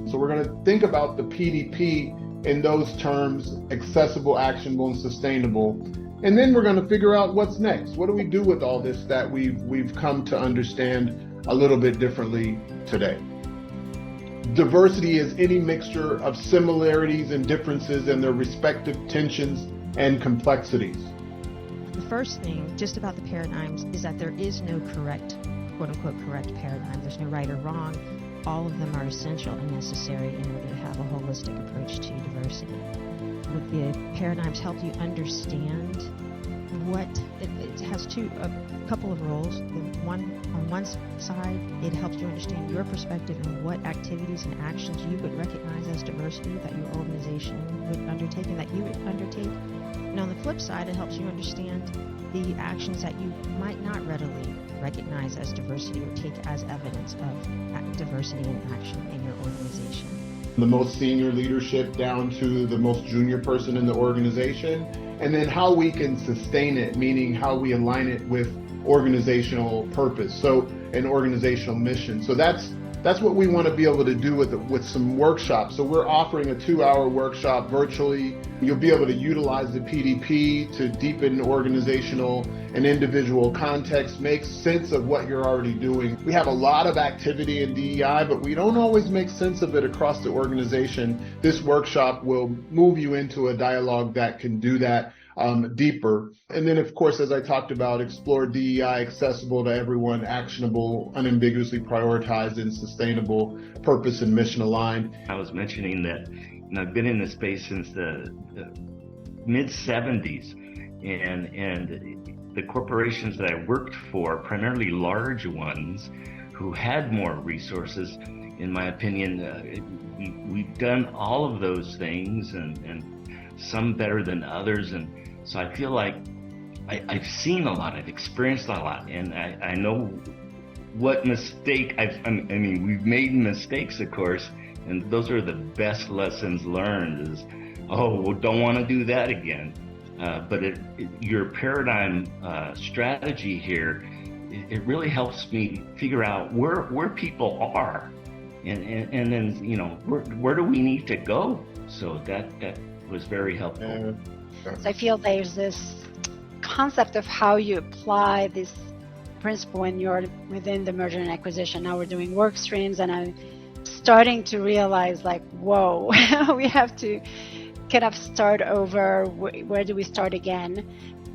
So we're going to think about the PDP in those terms: accessible, actionable, and sustainable. And then we're going to figure out what's next. What do we do with all this that we've come to understand a little bit differently today? Diversity is any mixture of similarities and differences and their respective tensions and complexities. The first thing just about the paradigms is that there is no correct, quote unquote, correct paradigm. There's no right or wrong. All of them are essential and necessary in order to have a holistic approach to diversity. Would the paradigms help you understand what it has a couple of roles. On one side, it helps you understand your perspective and what activities and actions you would recognize as diversity that your organization would undertake and that you would undertake. And on the flip side, it helps you understand the actions that you might not readily recognize as diversity or take as evidence of diversity in action in your organization. The most senior leadership down to the most junior person in the organization, and then how we can sustain it, meaning how we align it with organizational purpose, so an organizational mission. So that's what we want to be able to do with some workshops. So we're offering a 2-hour workshop virtually. You'll be able to utilize the PDP to deepen organizational and individual context, make sense of what you're already doing. We have a lot of activity in DEI, but we don't always make sense of it across the organization. This workshop will move you into a dialogue that can do that deeper. And then, of course, as I talked about, explore DEI, accessible to everyone, actionable, unambiguously prioritized, and sustainable, purpose and mission aligned. I was mentioning that I've been in this space since the mid-'70s, and the corporations that I worked for, primarily large ones who had more resources, in my opinion, we've done all of those things and some better than others. And so I feel like I've seen a lot, I've experienced a lot, and I know what mistake we've made mistakes, of course, and those are the best lessons learned is, don't want to do that again. But your paradigm strategy here, it really helps me figure out where people are, and then, where do we need to go? So that was very helpful. So I feel there's this concept of how you apply this principle when you're within the merger and acquisition. Now we're doing work streams, and I'm starting to realize, whoa, we have to kind of start over. Where do we start again?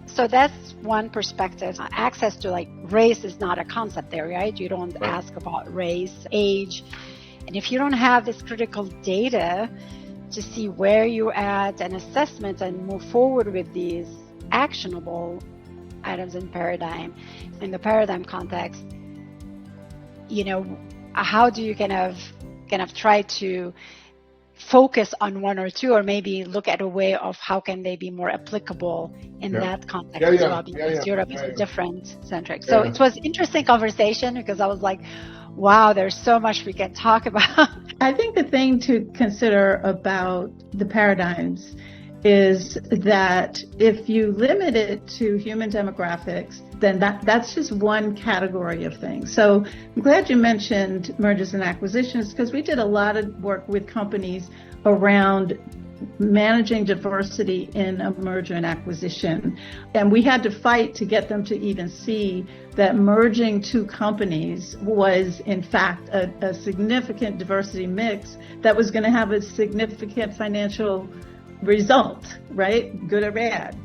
So that's one perspective. Access to race is not a concept there, right? You don't ask about race, age. And if you don't have this critical data to see where you're at and assessment and move forward with these actionable items in paradigm, in the paradigm context, how do you kind of try to focus on one or two, or maybe look at a way of how can they be more applicable in that context as well, because Europe is different centric. So it was interesting conversation, because I was like, wow, there's so much we can talk about. I think the thing to consider about the paradigms is that if you limit it to human demographics, then that's just one category of things. So I'm glad you mentioned mergers and acquisitions, because we did a lot of work with companies around managing diversity in a merger and acquisition. And we had to fight to get them to even see that merging two companies was, in fact, a significant diversity mix that was going to have a significant financial result, right? Good or bad.